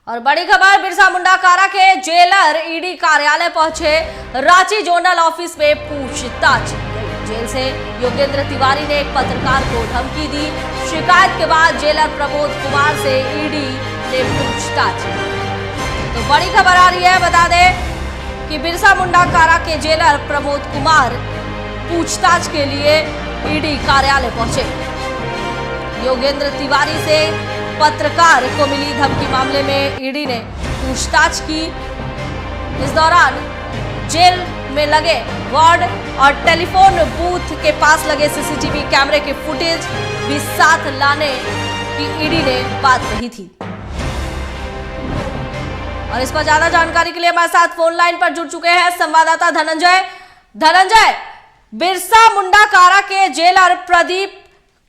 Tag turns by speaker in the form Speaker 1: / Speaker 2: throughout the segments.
Speaker 1: और बड़ी खबर, बिरसा मुंडा कारा के जेलर ईडी कार्यालय पहुंचे। रांची जोनल ऑफिस में पूछताछ। जेल से योगेंद्र तिवारी ने एक पत्रकार को धमकी दी। शिकायत के बाद जेलर प्रमोद कुमार से ईडी ने पूछताछ की। तो बड़ी खबर आ रही है, बता दें कि बिरसा मुंडा कारा के जेलर प्रमोद कुमार पूछताछ के लिए ईडी कार्यालय पहुंचे। योगेंद्र तिवारी से पत्रकार को मिली धमकी मामले में ईडी ने पूछताछ की। इस दौरान जेल में लगे वार्ड और टेलीफोन बूथ के पास लगे सीसीटीवी कैमरे के फुटेज भी साथ लाने की ईडी ने बात कही थी। और इस पर ज्यादा जानकारी के लिए हमारे साथ फोन लाइन पर जुड़ चुके हैं संवाददाता धनंजय। बिरसा मुंडा कारा के जेलर प्रदीप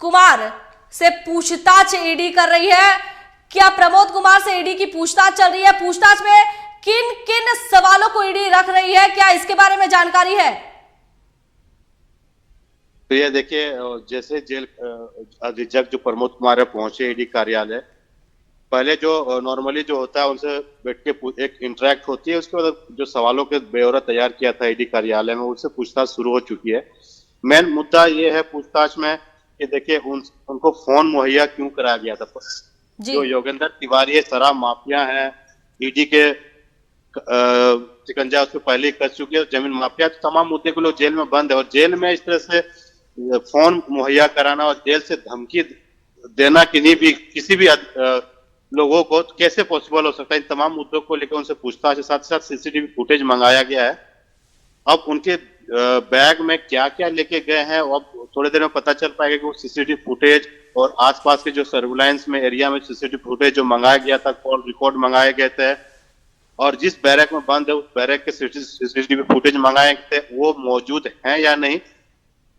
Speaker 1: कुमार से पूछताछ ईडी कर रही है। क्या प्रमोद कुमार से ईडी की पूछताछ चल रही है? पूछताछ में किन किन सवालों को ईडी रख रही है, क्या इसके बारे में जानकारी है?
Speaker 2: तो ये देखिए, जैसे जेल अधीक्षक जो प्रमोद कुमार पहुंचे ईडी कार्यालय, पहले जो नॉर्मली जो होता है उनसे बैठ के एक इंटरेक्ट होती है। उसके बाद जो सवालों के ब्यौरा तैयार किया था ईडी कार्यालय में, उससे पूछताछ शुरू हो चुकी है। मेन मुद्दा ये है पूछताछ में कि देखिए उनको फोन मुहैया क्यों कराया गया था। जो योगेंद्र तिवारी शराब माफिया है, ईडी के शिकंजा उससे पहले कर चुके हैं, जमीन माफिया, तो तमाम मुद्दे को लोग जेल में बंद है। और जेल में इस तरह से फोन मुहैया कराना और जेल से धमकी देना किसी भी लोगों को कैसे पॉसिबल हो सकता है। इन तमाम मुद्दों को लेकर उनसे पूछताछ, साथ साथ सीसीटीवी फुटेज मंगाया गया है। अब उनके बैग में क्या क्या लेके गए हैं, अब थोड़ी देर में पता चल पाएगा कि वो सीसीटीवी फुटेज और आसपास के जो सर्विलांस में एरिया में सीसीटीवी फुटेज जो मंगाया गया था, कॉल रिकॉर्ड मंगाए गए थे, और जिस बैरक में बंद है उस बैरक के सीसीटीवी फुटेज मंगाए थे वो मौजूद हैं या नहीं।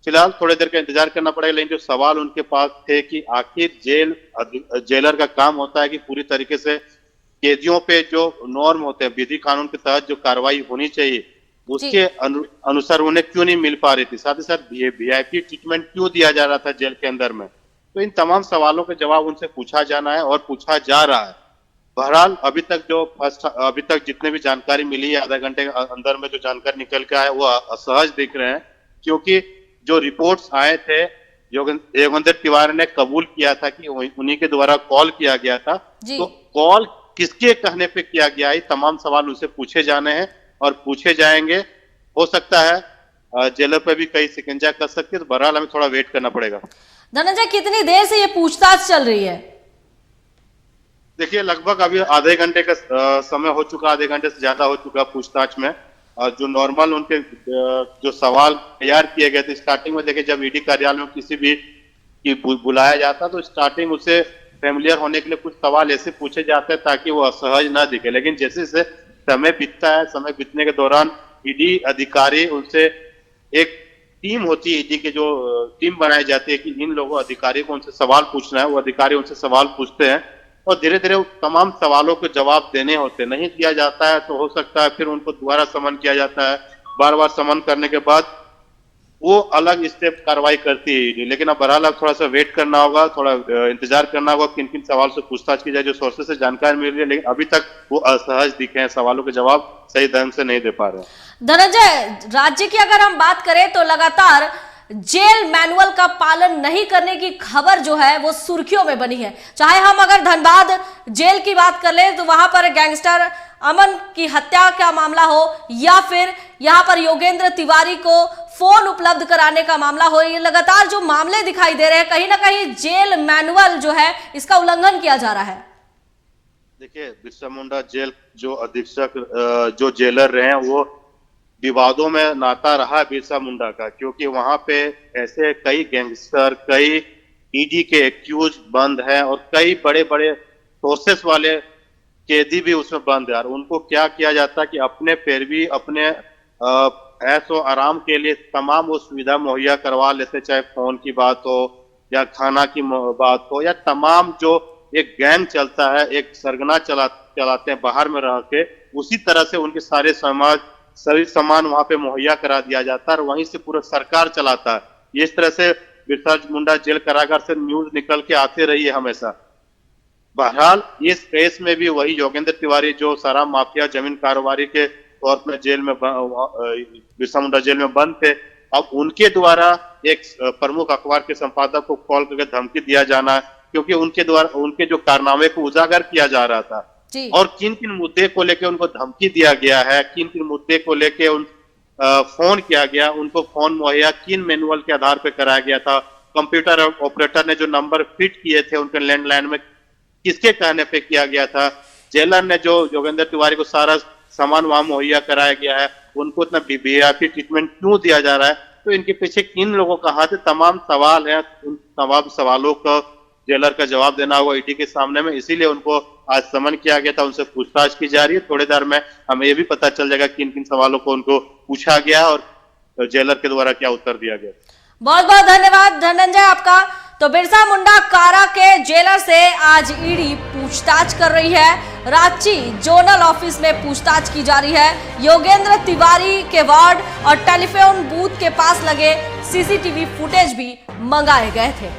Speaker 2: फिलहाल थोड़ी देर का इंतजार करना पड़ेगा। लेकिन जो सवाल उनके पास थे कि आखिर जेलर का काम होता है कि पूरी तरीके से कैदियों पे जो नॉर्म होते हैं, विधि कानून के तहत जो कार्रवाई होनी चाहिए उसके अनुसार उन्हें क्यों नहीं मिल पा रही थी। साथ ही साथ वीआईपी ट्रीटमेंट क्यों दिया जा रहा था जेल के अंदर में। तो इन तमाम सवालों के जवाब उनसे पूछा जाना है और पूछा जा रहा है। बहरहाल अभी तक जितने भी जानकारी मिली है, आधा घंटे के अंदर में जो जानकारी निकल के आए वो असहज दिख रहे हैं, क्योंकि जो रिपोर्ट्स आए थे योगेंद्र तिवारी ने कबूल किया था कि उन्हीं के द्वारा कॉल किया गया था। तो कॉल किसके कहने पे किया गया है, तमाम सवाल उनसे पूछे जाने हैं और पूछे जाएंगे। हो सकता है जेलर पे भी कई शिकंजा कर सकते हैं। तो बहरहाल हमें थोड़ा वेट करना पड़ेगा।
Speaker 1: धनंजय, कितनी देर से ये पूछताछ चल रही है?
Speaker 2: देखिए, लगभग अभी आधे घंटे का समय हो चुका, आधे घंटे से ज्यादा हो चुका पूछताछ में। जो नॉर्मल उनके जो सवाल तैयार किए गए थे स्टार्टिंग में, देखिए जब ईडी कार्यालय में किसी भी की बुलाया जाता तो स्टार्टिंग उसे फेमिलियर होने के लिए कुछ सवाल ऐसे पूछे जाते हैं ताकि वो असहज ना दिखे। लेकिन जैसे जैसे समय बीतता है, समय बीतने के दौरान ईडी अधिकारी उनसे, एक टीम होती है ईडी की जो टीम बनाई जाती है कि इन लोगों अधिकारी को उनसे सवाल पूछना है, वो अधिकारी उनसे सवाल पूछते हैं और धीरे धीरे तमाम सवालों के जवाब देने होते हैं। नहीं दिया जाता है तो हो सकता है फिर उनको दोबारा समन किया जाता है। बार बार समन करने के बाद वो अलग स्टेप कार्रवाई करती है ईडी। लेकिन अब बहरहाल थोड़ा सा वेट करना होगा, थोड़ा इंतजार करना होगा किन किन सवाल से पूछताछ की जाए। जो सोर्सेस से जानकारी मिल रही है, लेकिन अभी तक वो असहज दिखे हैं, सवालों के जवाब सही ढंग से नहीं दे पा रहे हैं।
Speaker 1: धनंजय, राज्य की अगर हम बात करें तो लगातार जेल मैनुअल का पालन नहीं करने की खबर जो है वो सुर्खियों में बनी है। चाहे हम अगर धनबाद जेल की बात कर ले तो वहां पर गैंगस्टर अमन की हत्या का मामला हो, या फिर यहां पर योगेंद्र तिवारी को फोन उपलब्ध कराने का मामला हो, ये लगातार जो मामले दिखाई दे रहे हैं, कहीं ना कहीं जेल मैनुअल जो है इसका उल्लंघन किया जा रहा है।
Speaker 2: देखिए, बिरसा मुंडा जेल जो अधीक्षक जो जेलर रहे हैं वो विवादों में नाता रहा बिरसा मुंडा का, क्योंकि वहां पे ऐसे कई गैंगस्टर, कई ईडी के एक्यूज बंद हैं और कई बड़े बड़े सोर्सेस वाले कैदी भी उसमें बंद है। और उनको क्या किया जाता है कि अपने पैरवी, अपने ऐशो आराम के लिए तमाम वो सुविधा मुहैया करवा लेते, चाहे फोन की बात हो या खाना की बात हो, या तमाम जो एक गैंग चलता है, एक सरगना चलाते हैं बाहर में रह के, उसी तरह से उनके सभी सामान वहां पे मुहैया करा दिया जाता है और वहीं से पूरा सरकार चलाता है। इस तरह से बिरसा मुंडा जेल कारागार से न्यूज निकल के आते रही है हमेशा। बहरहाल इस केस में भी वही योगेंद्र तिवारी जो शराब माफिया जमीन कारोबारी के तौर पर जेल में बिरसा मुंडा जेल में बंद थे, अब उनके द्वारा एक प्रमुख अखबार के संपादक को कॉल करके धमकी दिया जाना, क्योंकि उनके द्वारा उनके जो कारनामे को उजागर किया जा रहा था और किन किन मुद्दे को लेकर उनको धमकी दिया गया है, किन किन मुद्दे को लेकर उन फोन किया गया, उनको फोन मुहैया किन मैनुअल के आधार पर कराया गया था, कंप्यूटर ऑपरेटर ने जो नंबर फिट किए थे उनके लैंडलाइन में किसके कहने पे किया गया था, जेलर ने जो योगेंद्र तिवारी को सारा सामान वहां मुहैया कराया गया है, उनको इतना वीआईपी ट्रीटमेंट क्यों दिया जा रहा है, तो इनके पीछे किन लोगों का हाथ है, तमाम सवाल है। उन तमाम सवालों का जेलर का जवाब देना होगा ईडी के सामने में, इसीलिए उनको आज समन किया गया था, उनसे पूछताछ की जा रही है। थोड़ी देर में हमें ये भी पता चल जाएगा किन किन सवालों को उनको पूछा गया और जेलर के द्वारा क्या उत्तर दिया गया।
Speaker 1: बहुत बहुत धन्यवाद धनंजय आपका। तो बिरसा मुंडा कारा के जेलर से आज ईडी पूछताछ कर रही है। रांची जोनल ऑफिस में पूछताछ की जा रही है। योगेंद्र तिवारी के वार्ड और टेलीफोन बूथ के पास लगे सीसीटीवी फुटेज भी मंगाए गए थे।